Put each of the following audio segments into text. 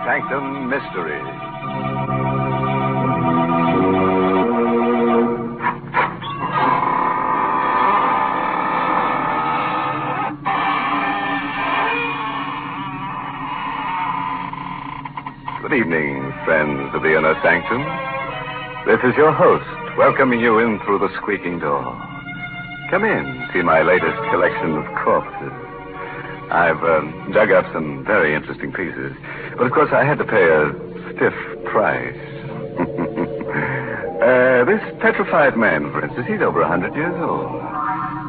Sanctum Mystery. Good evening, friends of the Inner Sanctum. This is your host, welcoming you in through the squeaking door. Come in, see my latest collection of corpses. I've dug up some very interesting pieces, but of course I had to pay a stiff price. This petrified man, for instance, he's over 100 years old.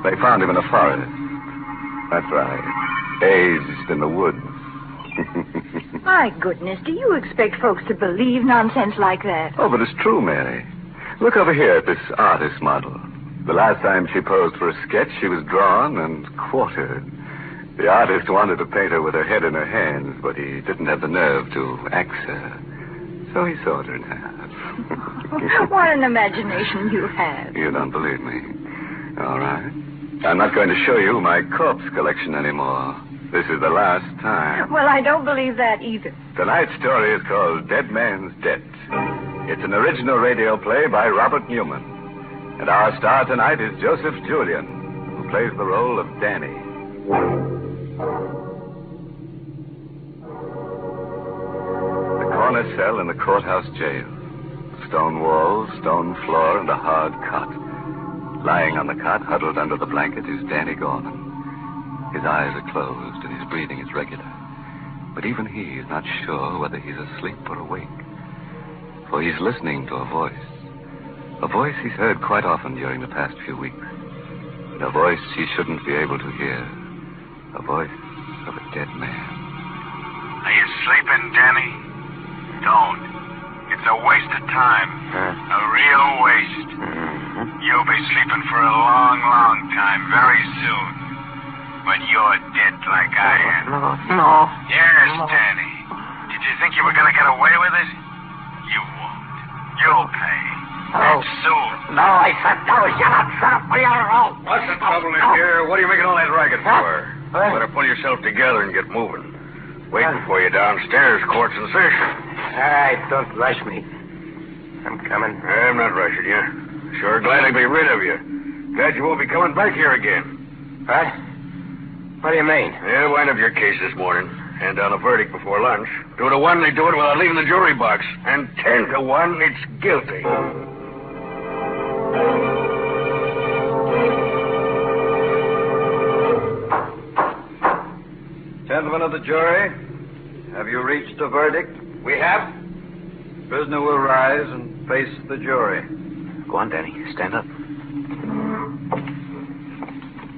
They found him in a forest. That's right, aged in the woods. My goodness, do you expect folks to believe nonsense like that? Oh, but it's true, Mary. Look over here at this artist model. The last time she posed for a sketch, she was drawn and quartered. The artist wanted to paint her with her head in her hands, but he didn't have the nerve to axe her. So he sawed her in half. What an imagination you have. You don't believe me. All right. I'm not going to show you my corpse collection anymore. This is the last time. Well, I don't believe that either. Tonight's story is called Dead Man's Debt. It's an original radio play by Robert Newman. And our star tonight is Joseph Julian, who plays the role of Danny. The corner cell in the courthouse jail. Stone walls, stone floor, and a hard cot. Lying on the cot, huddled under the blanket, is Danny Gorman. His eyes are closed and his breathing is regular. But even he is not sure whether he's asleep or awake. For he's listening to a voice. A voice he's heard quite often during the past few weeks. And a voice he shouldn't be able to hear. A voice of a dead man. Are you sleeping, Danny? Don't. It's a waste of time. A real waste. You'll be sleeping for a long, long time, very soon. But you're dead like I am. No. Yes, Danny. Did you think you were going to get away with it? You won't. You'll pay. And soon. No, I said no. Shut up, will you? What's the trouble in here? What are you making all that racket for? Better pull yourself together and get moving. Waiting for you downstairs, court's in session. All right, don't rush me. I'm coming. I'm not rushing you. Sure glad to be rid of you. Glad you won't be coming back here again. What? What do you mean? Yeah, wind up your case this morning. Hand down a verdict before lunch. 2 to 1, they do it without leaving the jury box. And 10 to 1, it's guilty. Gentlemen of the jury, have you reached a verdict? We have? Prisoner will rise and face the jury. Go on, Danny. Stand up.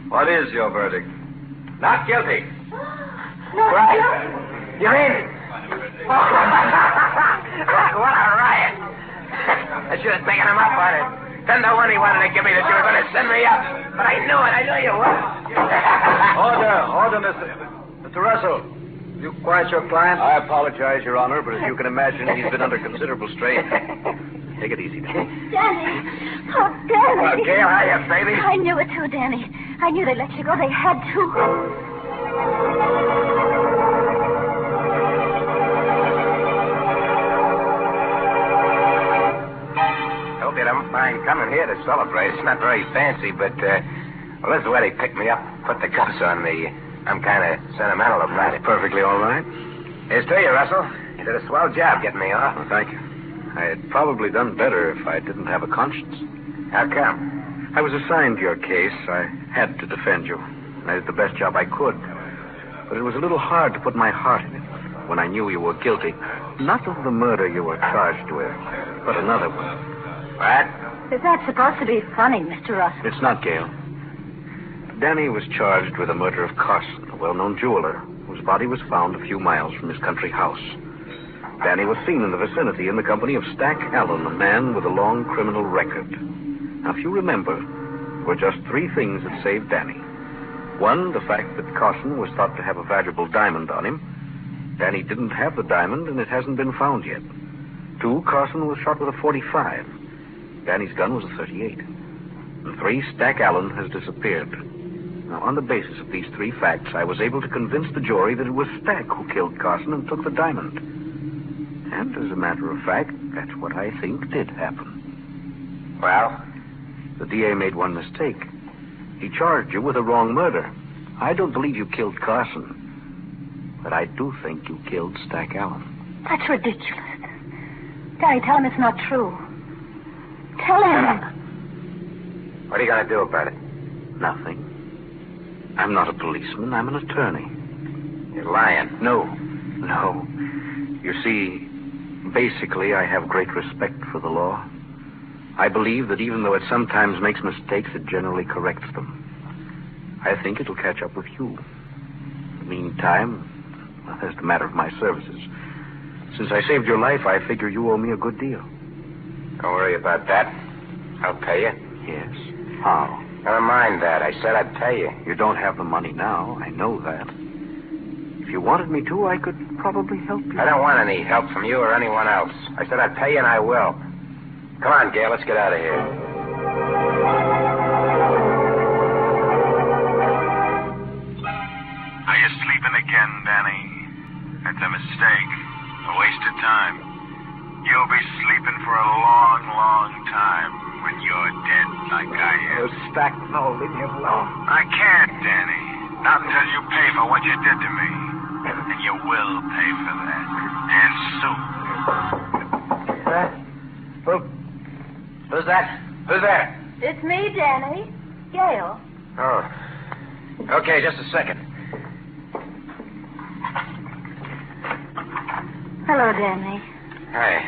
What is your verdict? Not guilty. Right. You're in. What a riot. I should have taken him up on it. 10 to 1 he wanted to give me that you were going to send me up. But I knew it. I knew you would. Order, Mr. Russell. You quiet your client? I apologize, Your Honor, but as you can imagine, he's been under considerable strain. Take it easy, Danny. Danny. Oh, Danny. Well, Gail, hiya, baby. I knew it too, Danny. I knew they let you go. They had to. Hope you don't mind coming here to celebrate. It's not very fancy, but, well, this is where they picked me up, put the cuffs on me. I'm kind of sentimental about it. Perfectly all right. Here's to you, Russell. You did a swell job getting me off. Well, thank you. I had probably done better if I didn't have a conscience. How come? I was assigned to your case. I had to defend you. I did the best job I could. But it was a little hard to put my heart in it when I knew you were guilty. Not of the murder you were charged with, but another one. What? Is that supposed to be funny, Mr. Russell? It's not, Gail. Danny was charged with the murder of Carson, a well-known jeweler, whose body was found a few miles from his country house. Danny was seen in the vicinity in the company of Stack Allen, a man with a long criminal record. Now, if you remember, there were just 3 things that saved Danny. 1, the fact that Carson was thought to have a valuable diamond on him. Danny didn't have the diamond, and it hasn't been found yet. 2, Carson was shot with a .45. Danny's gun was a .38. And 3, Stack Allen has disappeared. Now, on the basis of these 3 facts, I was able to convince the jury that it was Stack who killed Carson and took the diamond. And as a matter of fact, that's what I think did happen. Well? The DA made one mistake. He charged you with a wrong murder. I don't believe you killed Carson. But I do think you killed Stack Allen. That's ridiculous. Danny, tell him it's not true. Tell him. What are you going to do about it? Nothing. I'm not a policeman. I'm an attorney. You're lying. No. You see, basically, I have great respect for the law. I believe that even though it sometimes makes mistakes, it generally corrects them. I think it'll catch up with you. In the meantime, well, that's the matter of my services. Since I saved your life, I figure you owe me a good deal. Don't worry about that. I'll pay you. Yes. How? Never mind that. I said I'd pay you. You don't have the money now. I know that. If you wanted me to, I could probably help you. I don't want any help from you or anyone else. I said I'd pay you, and I will. Come on, Gail. Let's get out of here. Are you sleeping again, Danny? That's a mistake. A waste of time. You'll be sleeping for a long, long time when you're dead like I am. Stack, no, leave me alone. I can't, Danny. Not until you pay for what you did to me. And you will pay for that. And soon. Who's that? Who's there? It's me, Danny. Gail. Oh. Okay, just a second. Hello, Danny. Hi.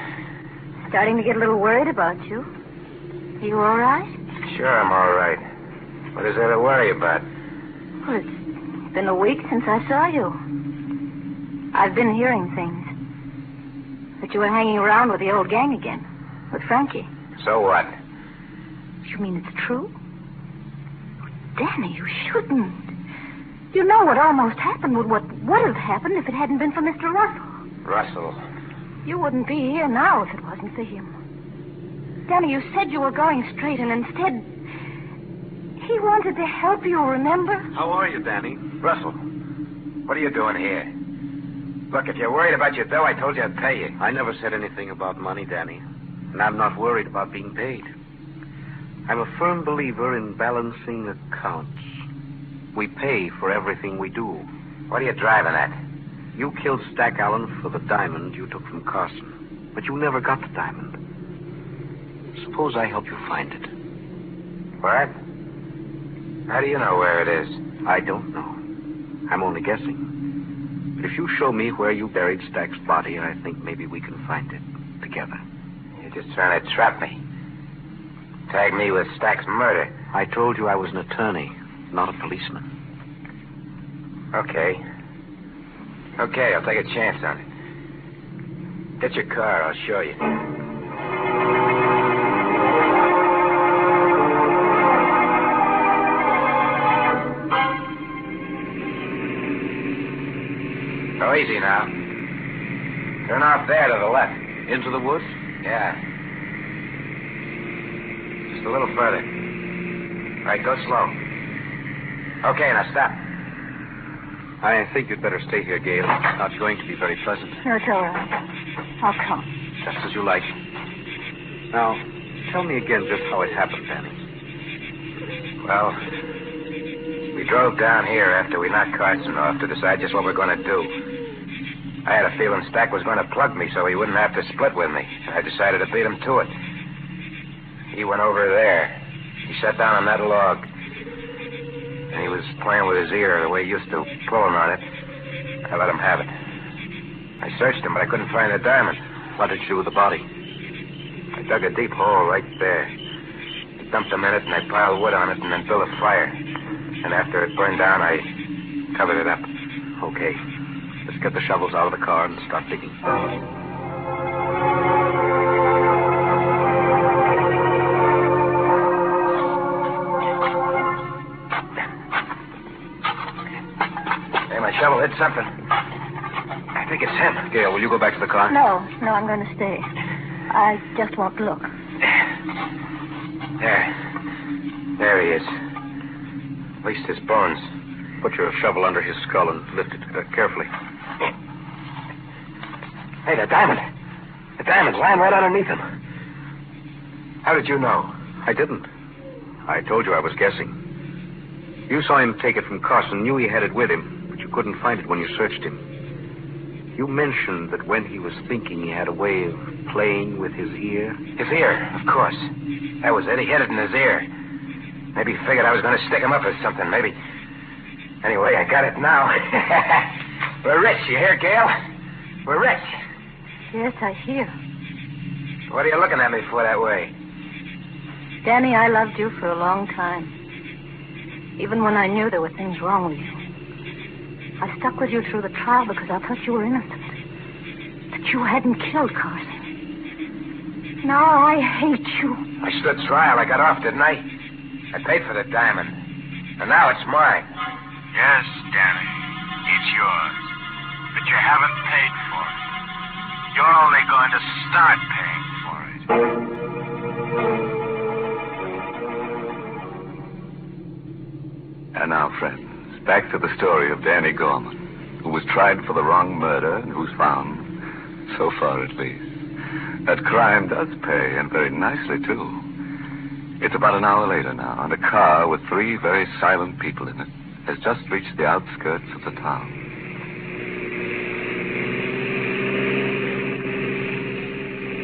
Starting to get a little worried about you. Are you all right? Sure, I'm all right. What is there to worry about? Well, it's been a week since I saw you. I've been hearing things. That you were hanging around with the old gang again. With Frankie. So what? You mean it's true? Danny, you shouldn't. You know what almost happened, what would have happened if it hadn't been for Mr. Russell. Russell. You wouldn't be here now if it wasn't for him. Danny, you said you were going straight, and instead, he wanted to help you, remember? How are you, Danny? Russell, what are you doing here? Look, if you're worried about your dough, I told you I'd pay you. I never said anything about money, Danny. And I'm not worried about being paid. I'm a firm believer in balancing accounts. We pay for everything we do. What are you driving at? You killed Stack Allen for the diamond you took from Carson. But you never got the diamond. Suppose I help you find it. What? How do you know where it is? I don't know. I'm only guessing. But if you show me where you buried Stack's body, I think maybe we can find it together. You're just trying to trap me. Tag me with Stack's murder. I told you I was an attorney, not a policeman. Okay. Okay, I'll take a chance on it. Get your car, I'll show you. Go easy now. Turn off there to the left. Into the woods? Yeah. Just a little further. All right, go slow. Okay, now stop. I think you'd better stay here, Gail. It's not going to be very pleasant. No, it's all right. I'll come. Just as you like. Now, tell me again just how it happened, Danny. Well, we drove down here after we knocked Carson off to decide just what we're going to do. I had a feeling Stack was going to plug me so he wouldn't have to split with me. I decided to beat him to it. He went over there. He sat down on that log. And he was playing with his ear the way he used to, pulling on it. I let him have it. I searched him, but I couldn't find the diamond. What did you do with the body? I dug a deep hole right there. I dumped a minute, and I piled wood on it, and then built a fire. And after it burned down, I covered it up. Okay. Let's get the shovels out of the car and start digging. Hey, my shovel hit something. I think it's him. Gail, will you go back to the car? No, I'm going to stay. I just won't look. There he is. At least his bones. Put your shovel under his skull and lift it carefully. Hey, the diamond. The diamond's lying right underneath him. How did you know? I didn't. I told you I was guessing. You saw him take it from Carson, knew he had it with him, but you couldn't find it when you searched him. You mentioned that when he was thinking, he had a way of playing with his ear. His ear, of course. That was it. He had it in his ear. Maybe he figured I was going to stick him up or something. Maybe. Anyway, I got it now. We're rich, you hear, Gail? We're rich. Yes, I hear. What are you looking at me for that way? Danny, I loved you for a long time. Even when I knew there were things wrong with you. I stuck with you through the trial because I thought you were innocent. That you hadn't killed Carson. Now I hate you. I stood trial. I got off, didn't I? I paid for the diamond. And now it's mine. Yes, Danny, it's yours. But you haven't paid for it. You're only going to start paying for it. And now, friends, back to the story of Danny Gorman, who was tried for the wrong murder and who's found, so far at least, that crime does pay, and very nicely, too. It's about an hour later now, and a car with 3 very silent people in it has just reached the outskirts of the town.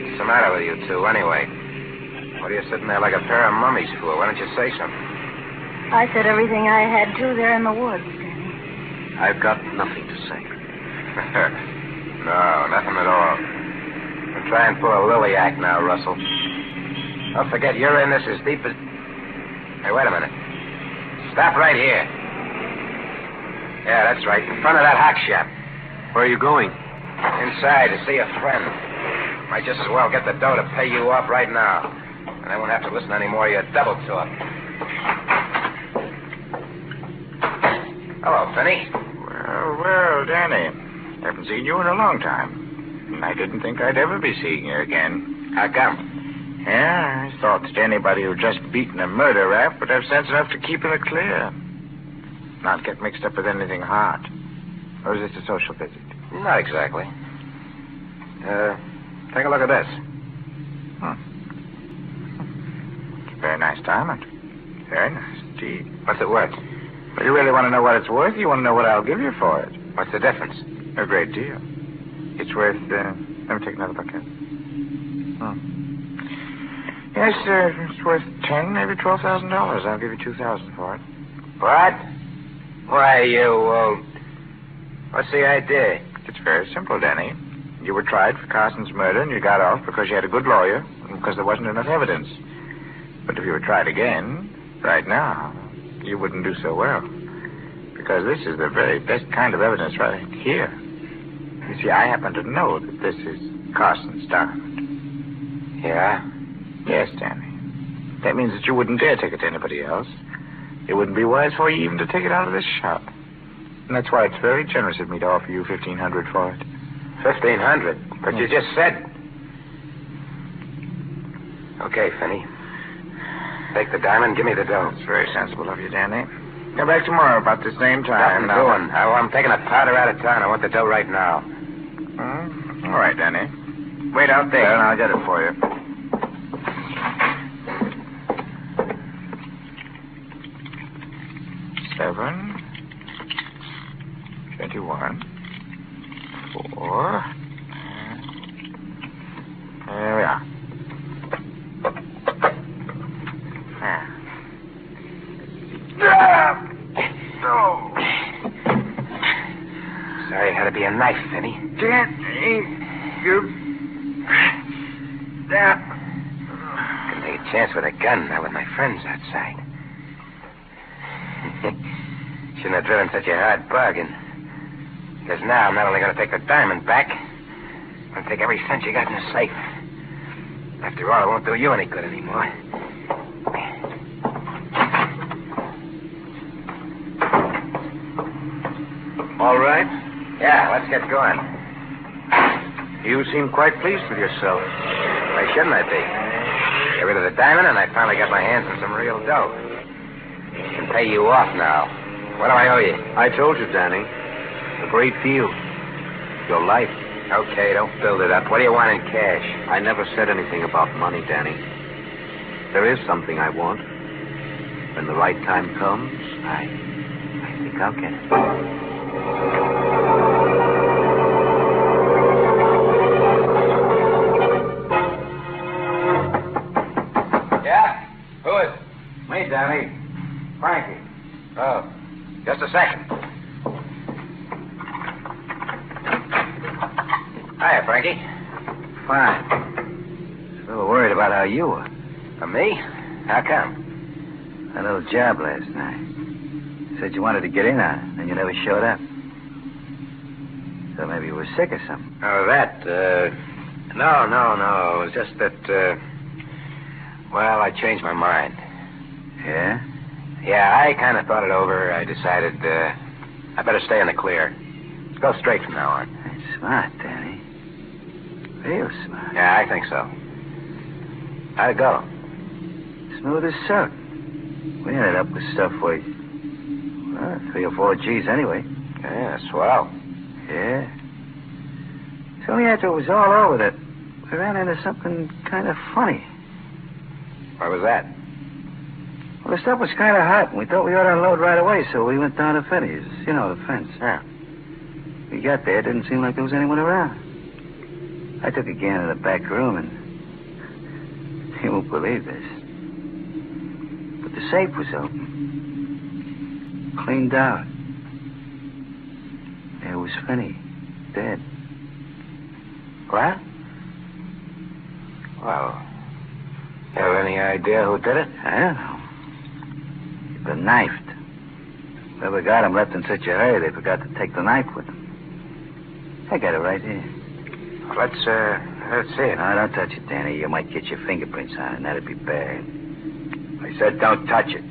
What's the matter with you two, anyway? What are you sitting there like a pair of mummies for? Why don't you say something? I said everything I had to there in the woods, Danny. I've got nothing to say. No, nothing at all. Don't try and pull a lily act now, Russell. Don't forget, you're in this as deep as... Hey, wait a minute. Stop right here. Yeah, that's right. In front of that hock shop. Where are you going? Inside to see a friend. Might just as well get the dough to pay you off right now. And I won't have to listen anymore to your double talk. Hello, Finney. Well, Danny. Haven't seen you in a long time. And I didn't think I'd ever be seeing you again. How come? Yeah, I thought that anybody who just beaten a murder rap would have sense enough to keep it clear. Not get mixed up with anything hard. Or is this a social visit? Not exactly. Take a look at this. It's a very nice diamond. Very nice indeed. What's it worth? But you really want to know what it's worth? You want to know what I'll give you for it? What's the difference? A great deal. It's worth, let me take another look at it. Yes, it's worth $10,000, maybe $12,000. I'll give you $2,000 for it. What? Why, you, what's the idea? It's very simple, Danny. You were tried for Carson's murder, and you got off because you had a good lawyer and because there wasn't enough evidence. But if you were tried again, right now, you wouldn't do so well. Because this is the very best kind of evidence right here. You see, I happen to know that this is Carson's diamond. Yeah? Yes, Danny. That means that you wouldn't dare take it to anybody else. It wouldn't be wise for you even to take it out of this shop. And that's why it's very generous of me to offer you $1,500 for it. $1,500? But you just said... Okay, Finney. Take the diamond, give me the dough. It's very sensible of you, Danny. Come back tomorrow about the same time. Nothing doing. I'm taking a powder out of town. I want the dough right now. All right, Danny. Wait out there, and I'll get it for you. $7, 21, 4. There we are. Sorry, it had to be a knife, Finney. Danny, you... Couldn't take a chance with a gun, not with my friends outside. Shouldn't have driven such a hard bargain. Because now I'm not only going to take the diamond back, I'm going to take every cent you got in the safe. After all, it won't do you any good anymore. All right. Yeah, let's get going. You seem quite pleased with yourself. Why shouldn't I be? Get rid of the diamond, and I finally got my hands on some real dough. I can pay you off now. What do I owe you? I told you, Danny. A great deal. Your life. Okay, don't build it up. What do you want in cash? I never said anything about money, Danny. There is something I want. When the right time comes, I think I'll get it. Yeah? Who is it? Me, Danny. Frankie. Oh, just a second. Hiya, Frankie. Fine. A little worried about how you were. For me? How come? That little job last night. You said you wanted to get in on it, and you never showed up. So maybe you were sick or something. Oh, that, No. It was just that, well, I changed my mind. Yeah? Yeah, I kind of thought it over. I decided, I better stay in the clear. Let's go straight from now on. That's smart, Danny. Real smart. Yeah, I think so. How'd it go? Smooth as silk. We ended up with stuff worth, 3 or 4 G's anyway. Yeah, swell. Yeah. So only after it was all over that we ran into something kind of funny. What was that? Well, the stuff was kind of hot, and we thought we ought to unload right away, so we went down to Finney's. You know, the fence. Yeah. We got there, it didn't seem like there was anyone around. I took a gander in the back room, and you won't believe this. But the safe was open. Cleaned out. There was Finney, dead. What? Well, you have any idea who did it? I don't know. He'd been knifed. Whoever got him left in such a hurry they forgot to take the knife with them. I got it right here. Let's see it. No, don't touch it, Danny. You might get your fingerprints on it, and that'd be bad. I said don't touch it.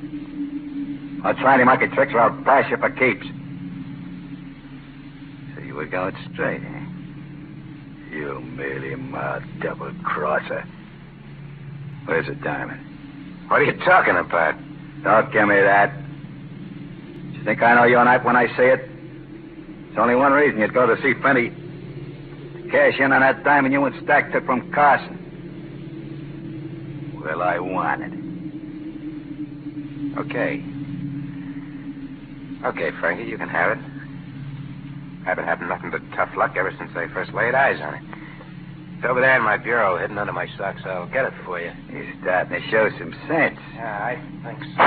I'll try any monkey tricks or I'll bash you for keeps. So you were going straight, eh? You mealy-mouthed double-crosser. Where's the diamond? What are you talking about? Don't give me that. Do you think I know your knife when I see it? There's only one reason you'd go to see Finney. To cash in on that diamond you and Stack took from Carson. Well, I want it. Okay. Okay, Frankie, you can have it. I've been having nothing but tough luck ever since I first laid eyes on it. It's over there in my bureau, hidden under my socks. I'll get it for you. You're starting to show some sense. Yeah, I think so.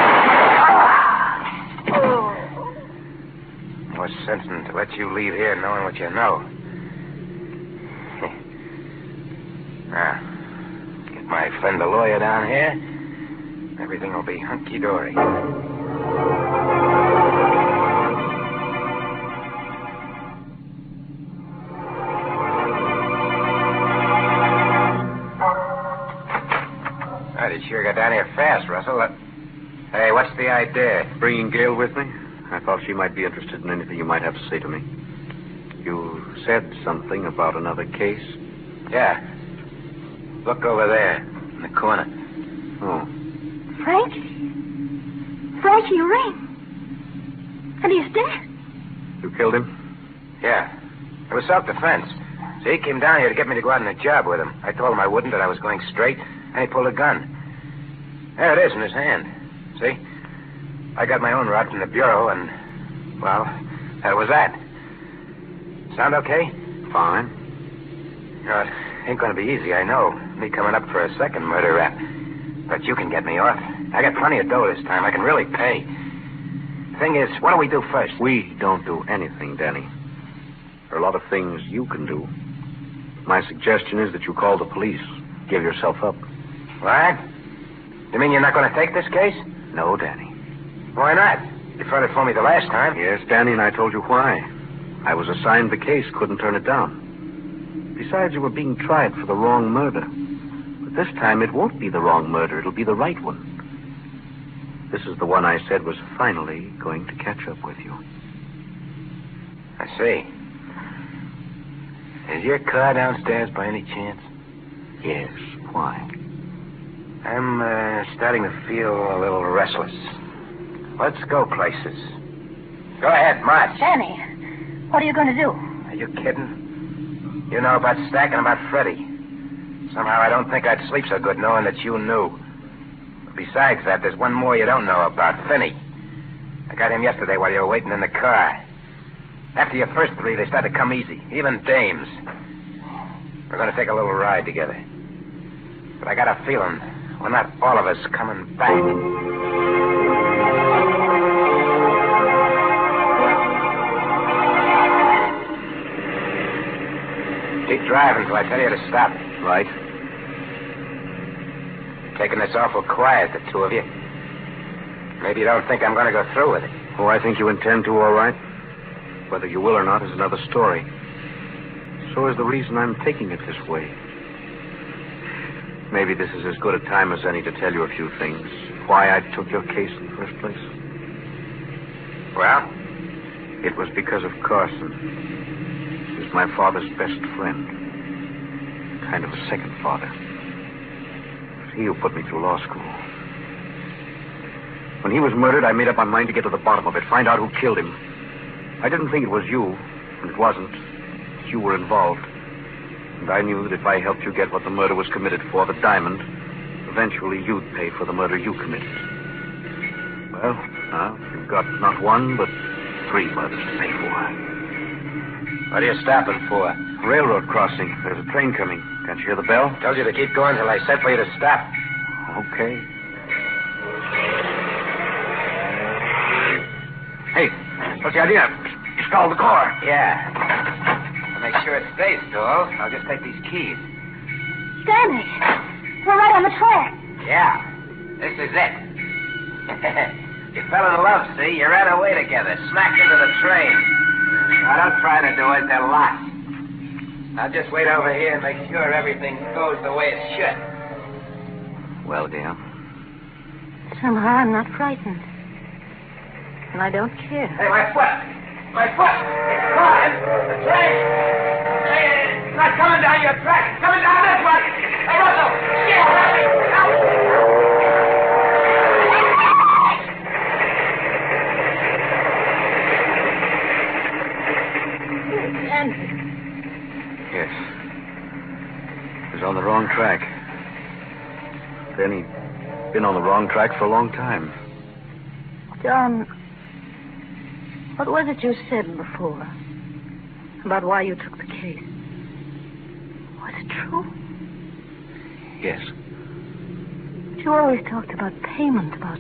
More sense than to let you leave here knowing what you know. Now, get my friend the lawyer down here. Everything will be hunky-dory. You sure got down here fast, Russell. Hey, what's the idea? Bringing Gail with me? I thought she might be interested in anything you might have to say to me. You said something about another case? Yeah. Look over there, in the corner. Oh. Frankie, you rang. And he's dead. You killed him? Yeah. It was self-defense. So he came down here to get me to go out on a job with him. I told him I wouldn't, that I was going straight, and he pulled a gun. There it is in his hand. See? I got my own rod from the bureau, and, well, that was that. Sound okay? Fine. It ain't going to be easy, I know. Me coming up for a second murder rap. But you can get me off. I got plenty of dough this time. I can really pay. Thing is, what do we do first? We don't do anything, Danny. There are a lot of things you can do. My suggestion is that you call the police. Give yourself up. What? You mean you're not going to take this case? No, Danny. Why not? You fought it for me the last time. Yes, Danny, and I told you why. I was assigned the case, couldn't turn it down. Besides, you were being tried for the wrong murder. But this time it won't be the wrong murder. It'll be the right one. This is the one I said was finally going to catch up with you. I see. Is your car downstairs by any chance? Yes. Why? I'm starting to feel a little restless. Let's go places. Go ahead, march. Danny, what are you going to do? Are you kidding? You know about Stack and about Freddie. Somehow I don't think I'd sleep so good knowing that you knew. But besides that, there's one more you don't know about, Finney. I got him yesterday while you were waiting in the car. After your first three, they started to come easy, even dames. We're going to take a little ride together. But I got a feeling we're not all of us coming back. Keep driving till I tell you to stop. Right. Taking this awful quiet, the two of you. Maybe you don't think I'm going to go through with it. Oh, I think you intend to, all right. Whether you will or not is another story. So is the reason I'm taking it this way. Maybe this is as good a time as any to tell you a few things. Why I took your case in the first place. Well? It was because of Carson. He was my father's best friend. Kind of a second father. It was he who put me through law school. When he was murdered, I made up my mind to get to the bottom of it, find out who killed him. I didn't think it was you, and it wasn't. You were involved. And I knew that if I helped you get what the murder was committed for, the diamond, eventually you'd pay for the murder you committed. Well, now, you've got not one, but 3 murders to pay for. What are you stopping for? Railroad crossing. There's a train coming. Can't you hear the bell? Told you to keep going till I said for you to stop. Okay. Hey, what's the idea? You stalled the car. Yeah. To make sure it stays stalled, I'll just take these keys. Danny, we're right on the track. Yeah. This is it. You fell in love, see? You ran away together, smacked into the train. Now, don't try to do it. They're lost. Now, just wait over here and make sure everything goes the way it should. Well, dear. Somehow I'm not frightened. And I don't care. Hey, my foot! My foot! It's caught! The train! Hey, it's not coming down your track. It's coming down this one! Hey, Russell! Shit! Yes. He was on the wrong track. Then he'd been on the wrong track for a long time. John, what was it you said before about why you took the case? Was it true? Yes. You always talked about payment, about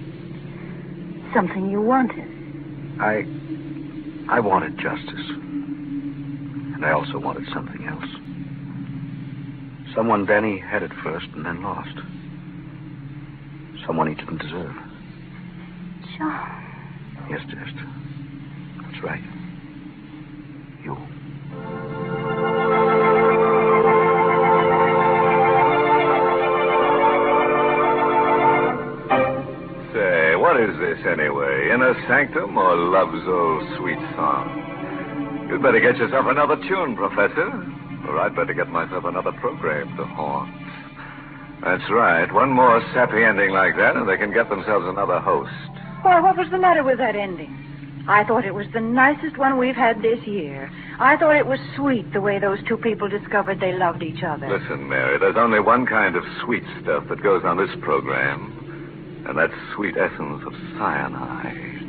something you wanted. I wanted justice. And I also wanted something else. Someone Danny had at first and then lost. Someone he didn't deserve. John. Yes, Chester. That's right. You. Say, what is this anyway? Inner sanctum or love's old sweet song? You'd better get yourself another tune, Professor. Or I'd better get myself another program to haunt. That's right. One more sappy ending like that, and they can get themselves another host. Why, what was the matter with that ending? I thought it was the nicest one we've had this year. I thought it was sweet the way those two people discovered they loved each other. Listen, Mary, there's only one kind of sweet stuff that goes on this program, and that's sweet essence of cyanide.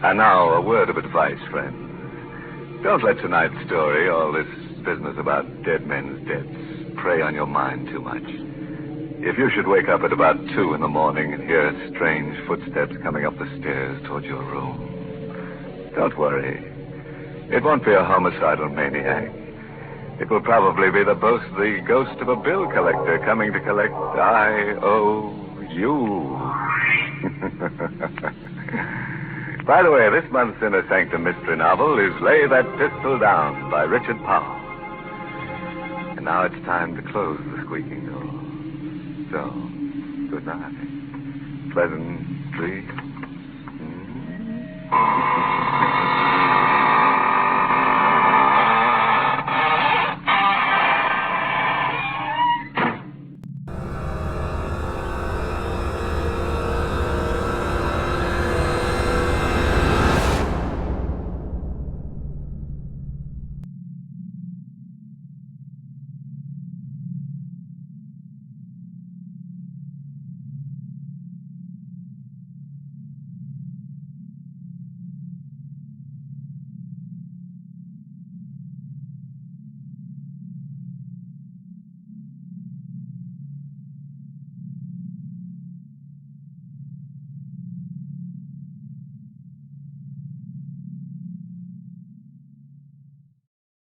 And now, a word of advice, friends. Don't let tonight's story, all this business about dead men's debts, prey on your mind too much. If you should wake up at about 2 in the morning and hear strange footsteps coming up the stairs towards your room, don't worry. It won't be a homicidal maniac. It will probably be the ghost of a bill collector coming to collect IOU. By the way, this month's Inner Sanctum mystery novel is Lay That Pistol Down by Richard Powell. And now it's time to close the squeaking door. So, good night. Pleasant dreams.